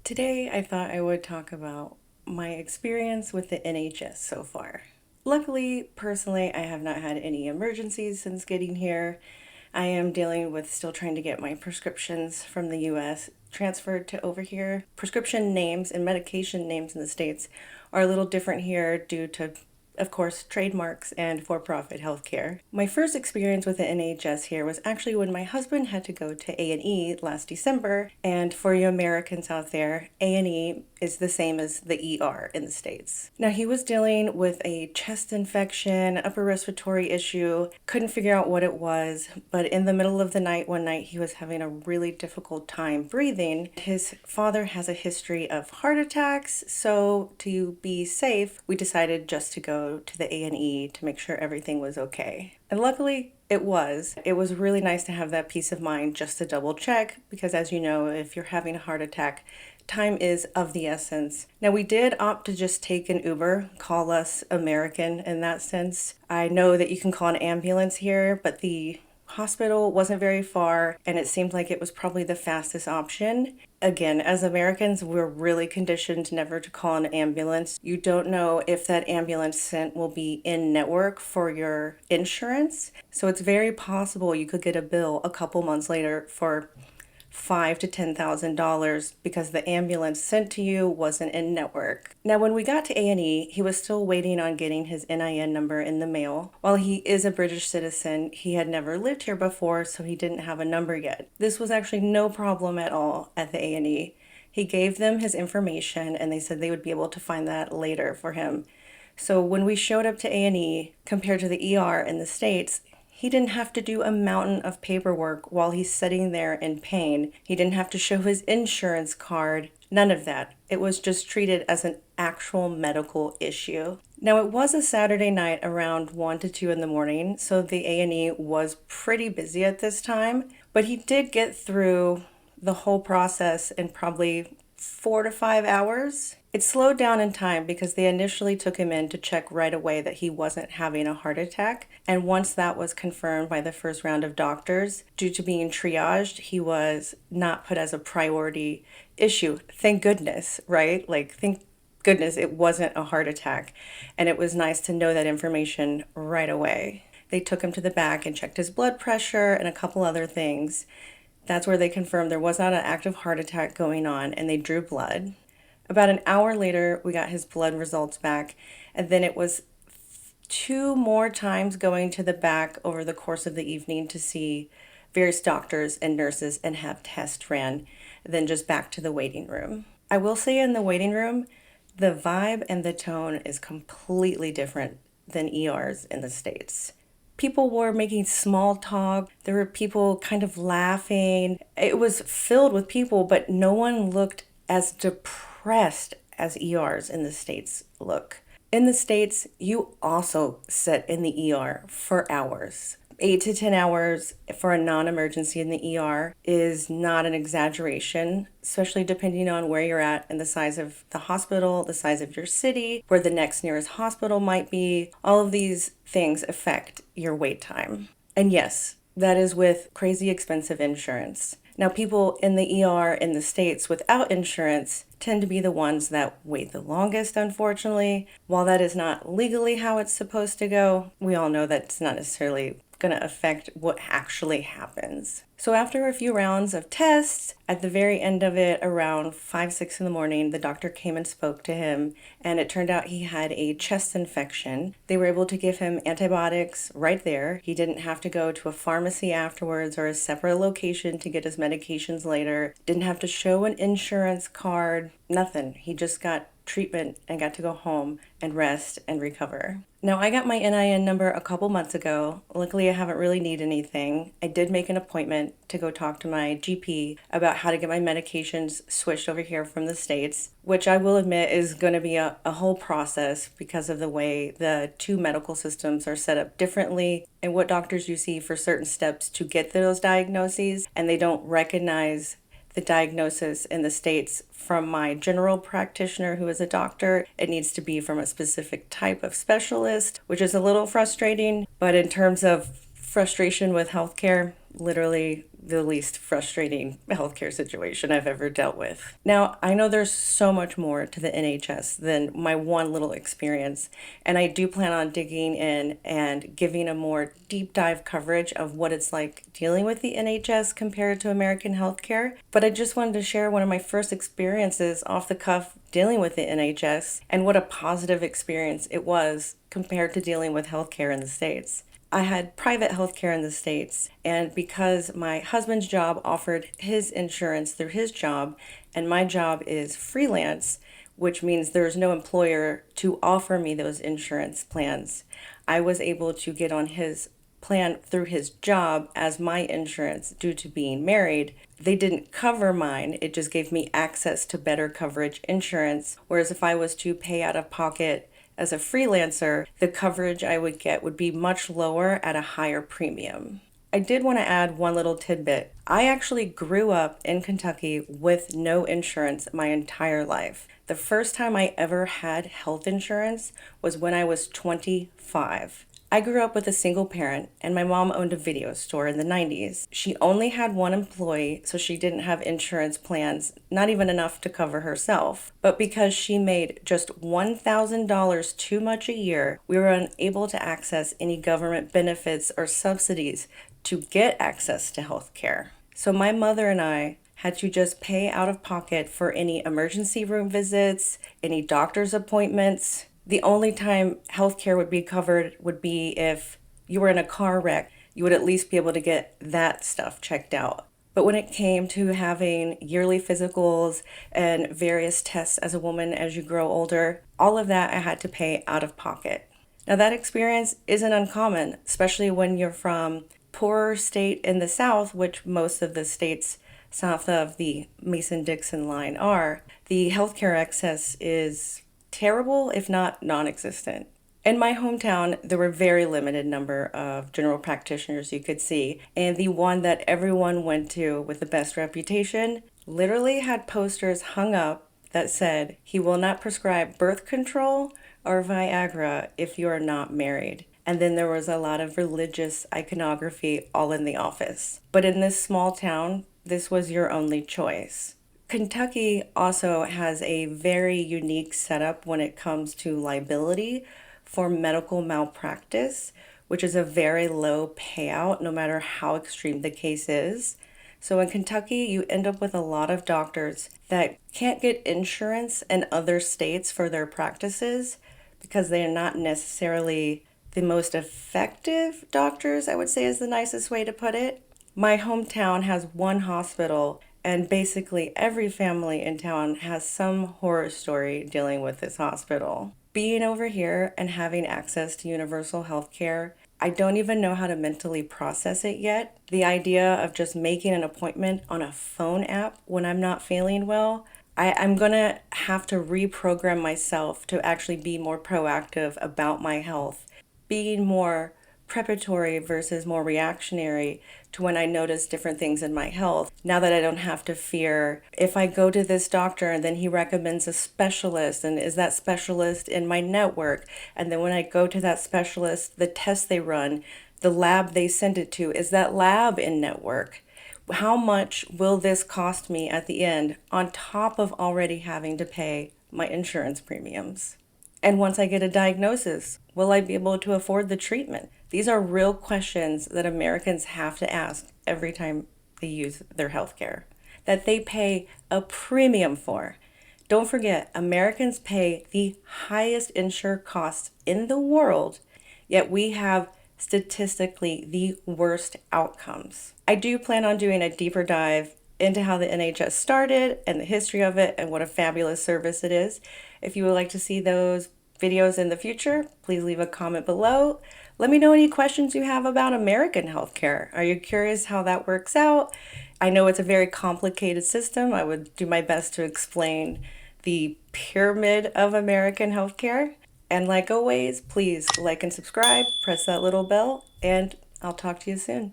Today, I thought I would talk about my experience with the NHS so far. Luckily, personally, I have not had any emergencies since getting here. I am dealing with still trying to get my prescriptions from the US transferred to over here. Prescription names and medication names in the States are a little different here due to, of course, trademarks and for profit healthcare. My first experience with the NHS here was actually when my husband had to go to A&E last December. And for you Americans out there, A&E is the same as the ER in the States. Now, he was dealing with a chest infection, upper respiratory issue, couldn't figure out what it was, but in the middle of the night, one night, he was having a really difficult time breathing. His father has a history of heart attacks, so to be safe, we decided just to go to the A&E to make sure everything was okay. And luckily, it was. It was really nice to have that peace of mind just to double check because, as you know, if you're having a heart attack, time is of the essence. Now, we did opt to just take an Uber, call us American in that sense. I know that you can call an ambulance here, but the hospital wasn't very far, and it seemed like it was probably the fastest option. Again, as Americans, we're really conditioned never to call an ambulance. You don't know if that ambulance sent will be in network for your insurance. So it's very possible you could get a bill a couple months later for $5,000 to $10,000 because the ambulance sent to you wasn't in network. Now, when we got to A&E, he was still waiting on getting his NIN number in the mail. While he is a British citizen, he had never lived here before, so he didn't have a number yet. This was actually no problem at all at the A&E. He gave them his information, and they said they would be able to find that later for him. So when we showed up to A&E, compared to the ER in the States, he didn't have to do a mountain of paperwork while he's sitting there in pain. He didn't have to show his insurance card. None of that. It was just treated as an actual medical issue. Now, it was a Saturday night around 1 to 2 in the morning, so the A&E was pretty busy at this time, but he did get through the whole process in probably 4 to 5 hours. It slowed down in time because they initially took him in to check right away that he wasn't having a heart attack. And once that was confirmed by the first round of doctors, due to being triaged, he was not put as a priority issue. Thank goodness, right? Thank goodness it wasn't a heart attack. And it was nice to know that information right away. They took him to the back and checked his blood pressure and a couple other things. That's where they confirmed there was not an active heart attack going on, and they drew blood. About an hour later, we got his blood results back, and then it was two more times going to the back over the course of the evening to see various doctors and nurses and have tests ran, then just back to the waiting room. I will say in the waiting room, the vibe and the tone is completely different than ERs in the States. People were making small talk. There were people kind of laughing. It was filled with people, but no one looked as depressed as ERs in the States look. In the States, you also sit in the ER for hours. 8 to 10 hours for a non-emergency in the ER is not an exaggeration, especially depending on where you're at and the size of the hospital, the size of your city, where the next nearest hospital might be. All of these things affect your wait time. And yes, that is with crazy expensive insurance. Now, people in the ER in the States without insurance tend to be the ones that wait the longest, unfortunately. While that is not legally how it's supposed to go, we all know that's not necessarily going to affect what actually happens. So after a few rounds of tests, at the very end of it, around 5, 6 in the morning, the doctor came and spoke to him, and it turned out he had a chest infection. They were able to give him antibiotics right there. He didn't have to go to a pharmacy afterwards or a separate location to get his medications later. Didn't have to show an insurance card, nothing. He just got treatment and got to go home and rest and recover. Now, I got my NIN number a couple months ago. Luckily, I haven't really needed anything. I did make an appointment to go talk to my GP about how to get my medications switched over here from the States, which I will admit is going to be a whole process because of the way the two medical systems are set up differently and what doctors you see for certain steps to get those diagnoses, and they don't recognize the diagnosis in the States from my general practitioner who is a doctor. It needs to be from a specific type of specialist, which is a little frustrating. But in terms of frustration with healthcare, literally the least frustrating healthcare situation I've ever dealt with. Now, I know there's so much more to the NHS than my one little experience, and I do plan on digging in and giving a more deep dive coverage of what it's like dealing with the NHS compared to American healthcare. But I just wanted to share one of my first experiences off the cuff dealing with the NHS and what a positive experience it was compared to dealing with healthcare in the States. I had private health care in the States, and because my husband's job offered his insurance through his job, and my job is freelance, which means there's no employer to offer me those insurance plans, I was able to get on his plan through his job as my insurance due to being married. They didn't cover mine, it just gave me access to better coverage insurance. Whereas if I was to pay out of pocket as a freelancer, the coverage I would get would be much lower at a higher premium. I did want to add one little tidbit. I actually grew up in Kentucky with no insurance my entire life. The first time I ever had health insurance was when I was 25. I grew up with a single parent, and my mom owned a video store in the 90s. She only had one employee, so she didn't have insurance plans, not even enough to cover herself. But because she made just $1,000 too much a year, we were unable to access any government benefits or subsidies to get access to health care. So my mother and I had to just pay out of pocket for any emergency room visits, any doctor's appointments. The only time healthcare would be covered would be if you were in a car wreck. You would at least be able to get that stuff checked out. But when it came to having yearly physicals and various tests as a woman as you grow older, all of that I had to pay out of pocket. Now that experience isn't uncommon, especially when you're from poorer state in the South, which most of the states south of the Mason-Dixon line are. The healthcare access is terrible, if not non-existent. In my hometown, there were very limited number of general practitioners you could see, and the one that everyone went to with the best reputation literally had posters hung up that said, "He will not prescribe birth control or Viagra if you are not married." And then there was a lot of religious iconography all in the office. But in this small town, this was your only choice. Kentucky also has a very unique setup when it comes to liability for medical malpractice, which is a very low payout no matter how extreme the case is. So in Kentucky, you end up with a lot of doctors that can't get insurance in other states for their practices because they are not necessarily the most effective doctors, I would say is the nicest way to put it. My hometown has one hospital, and basically every family in town has some horror story dealing with this hospital. Being over here and having access to universal health care, I don't even know how to mentally process it yet. The idea of just making an appointment on a phone app when I'm not feeling well, I'm gonna have to reprogram myself to actually be more proactive about my health, being more preparatory versus more reactionary to when I notice different things in my health. Now that I don't have to fear if I go to this doctor and then he recommends a specialist, and is that specialist in my network? And then when I go to that specialist, the test they run, the lab they send it to, is that lab in network? How much will this cost me at the end on top of already having to pay my insurance premiums? And once I get a diagnosis, will I be able to afford the treatment? These are real questions that Americans have to ask every time they use their healthcare, that they pay a premium for. Don't forget, Americans pay the highest insured costs in the world, yet we have statistically the worst outcomes. I do plan on doing a deeper dive into how the NHS started and the history of it and what a fabulous service it is. If you would like to see those videos in the future, please leave a comment below. Let me know any questions you have about American healthcare. Are you curious how that works out? I know it's a very complicated system. I would do my best to explain the pyramid of American healthcare. And like always, please like and subscribe, press that little bell, and I'll talk to you soon.